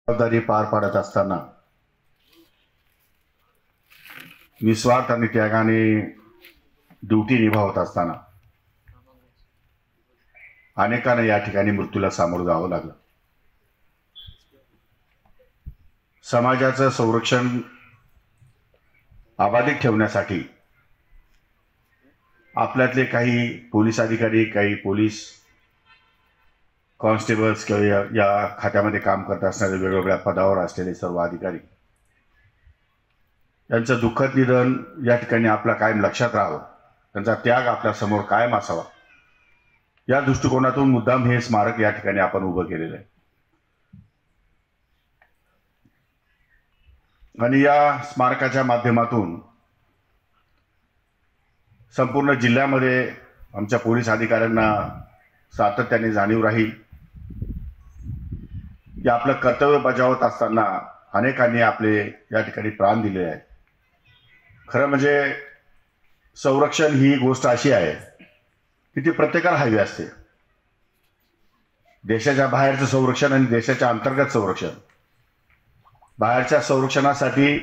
जबाबदारी पार पाडत असताना निस्वार्थ आणि त्यागाने ड्युटी निभावत असताना अनेकांना या ठिकाणी मृत्यूला सामोरं जावं लागलं। समाजाचं संरक्षण अबाधित ठेवण्यासाठी आपल्यातले काही पोलीस अधिकारी, काही पोलीस कॉन्स्टेबल्स किंवा या खात्यामध्ये काम करत असणारे वेगवेगळ्या पदावर असलेले सर्व अधिकारी यांचं दुःखद निधन या ठिकाणी आपल्या कायम लक्षात राहावं, त्यांचा त्याग आपल्या समोर कायम असावा, या दृष्टिकोनातून मुद्दाम हे स्मारक या ठिकाणी आपण उभं केलेलं आहे। आणि या स्मारकाच्या माध्यमातून संपूर्ण जिल्ह्यामध्ये आमच्या पोलीस अधिकाऱ्यांना सातत्याने जाणीव राहील की आपलं कर्तव्य बजावत असताना अनेकांनी आपले या ठिकाणी प्राण दिले आहेत। खरं म्हणजे संरक्षण ही गोष्ट अशी आहे की ती प्रत्येकाला हवी असते। देशाच्या बाहेरचं संरक्षण आणि देशाच्या अंतर्गत संरक्षण। बाहेरच्या संरक्षणासाठी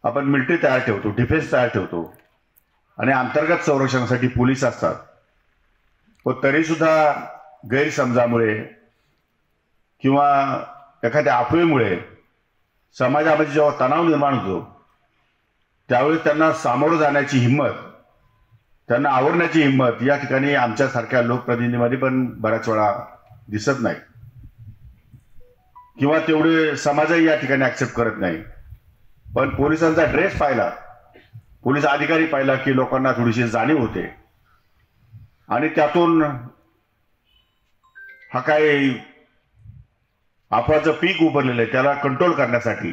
आपण मिलिटरी तयार ठेवतो, डिफेन्स तयार ठेवतो आणि अंतर्गत संरक्षणासाठी पोलीस असतात। पण तरी सुद्धा गैरसमजामुळे किंवा एखाद्या अफवेमुळे समाजामध्ये जेव्हा तणाव निर्माण होतो त्यावेळी त्यांना सामोरं जाण्याची हिंमत, त्यांना आवरण्याची हिंमत या ठिकाणी आमच्यासारख्या लोकप्रतिनिधींमध्ये पण बऱ्याच वेळा दिसत नाही किंवा तेवढे समाजही या ठिकाणी ऍक्सेप्ट करत नाही। पण पोलिसांचा ड्रेस पाहिला, पोलीस अधिकारी पाहिला की लोकांना थोडीशी जाणीव होते आणि त्यातून हा काय अफवाचं पीक उभरलेलं आहे त्याला कंट्रोल करण्यासाठी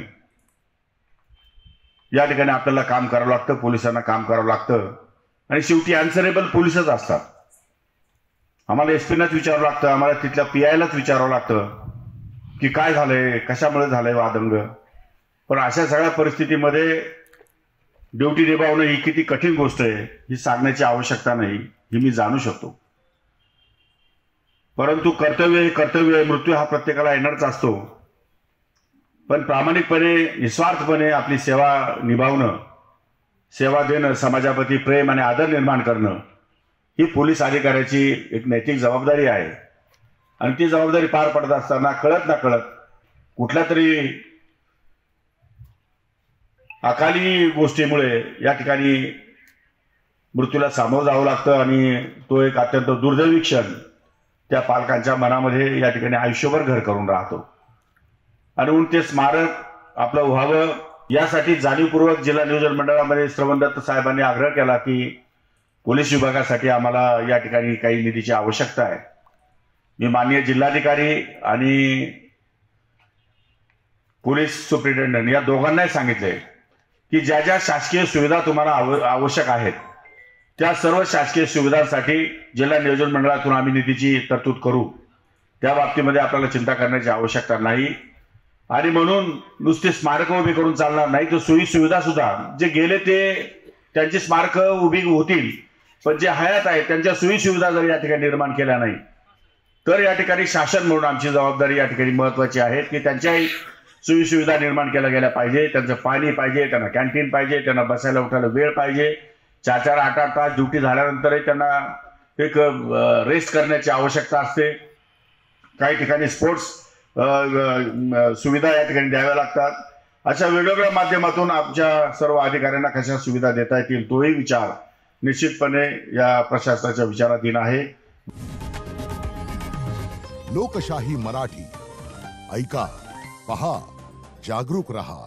या ठिकाणी आपल्याला काम करावं लागतं, पोलिसांना काम करावं लागतं। आणि शेवटी अनसरेबल पोलीसच असतात। आम्हाला एसपीनाच विचारावं लागतं, आम्हाला तिथल्या पीआयलाच विचारावं लागतं की काय झालंय, कशामुळे झालंय वादंग। पण अशा सगळ्या परिस्थितीमध्ये ड्युटी निभावणं ही किती कठीण गोष्ट आहे ही सांगण्याची आवश्यकता नाही, ही मी जाणू शकतो। परंतु कर्तव्य हे कर्तव्य आहे, मृत्यू हा प्रत्येकाला येणारच असतो। पण प्रामाणिकपणे निस्वार्थपणे आपली सेवा निभावणं, सेवा देणं, समाजाप्रती प्रेम आणि आदर निर्माण करणं ही पोलीस अधिकाऱ्याची एक नैतिक जबाबदारी आहे। आणि ती जबाबदारी पार पडत असताना कळत ना कळत कुठल्या तरी अकाली गोष्टीमुळे या ठिकाणी मृत्यूला सामोरं जावं लागतं आणि तो एक अत्यंत दुर्दैवी क्षण त्या पालकांच्या मनामध्ये या ठिकाणी आयुष्यभर घर करून राहतो। आणि म्हणून ते स्मारक आपलं व्हावं यासाठी जाणीवपूर्वक जिल्हा नियोजन मंडळामध्ये श्रवण दत्त साहेबांनी आग्रह केला की पोलीस विभागासाठी आम्हाला या ठिकाणी काही निधीची आवश्यकता आहे। मी माननीय जिल्हाधिकारी आणि पोलीस सुप्रिंटेंडंट या दोघांनाही सांगितले की ज्या ज्या शासकीय सुविधा तुम्हाला आवश्यक आहेत त्या सर्व शासकीय सुविधांसाठी जिल्हा नियोजन मंडळातून आम्ही निधीची तरतूद करू, त्या बाबतीमध्ये आपल्याला चिंता करण्याची आवश्यकता नाही। आणि म्हणून नुसती स्मारकं उभी करून चालणार नाही, तर सोयी सुविधा सुद्धा जे गेले ते त्यांची स्मारकं उभी होतील, पण जे हयात आहेत त्यांच्या सोयी सुविधा जर या ठिकाणी निर्माण केल्या नाही तर या ठिकाणी शासन म्हणून आमची जबाबदारी या ठिकाणी महत्त्वाची आहे की त्यांच्याही सोयी सुविधा निर्माण केल्या गेल्या पाहिजे। त्यांचं पाणी पाहिजे, त्यांना कॅन्टीन पाहिजे, त्यांना बसायला उठायला वेळ पाहिजे, 4-4, 8-8 तास ड्युटी झाल्यानंतरही त्यांना एक रेस्ट करण्याची आवश्यकता असते। काही ठिकाणी स्पोर्ट्स सुविधा या ठिकाणी द्याव्या लागतात। अशा वेगवेगळ्या माध्यमातून आमच्या सर्व अधिकाऱ्यांना कशा सुविधा देता येतील तोही विचार निश्चितपणे या प्रशासनाच्या विचाराधीन आहे। लोकशाही मराठी ऐका, पहा, जागरूक रहा।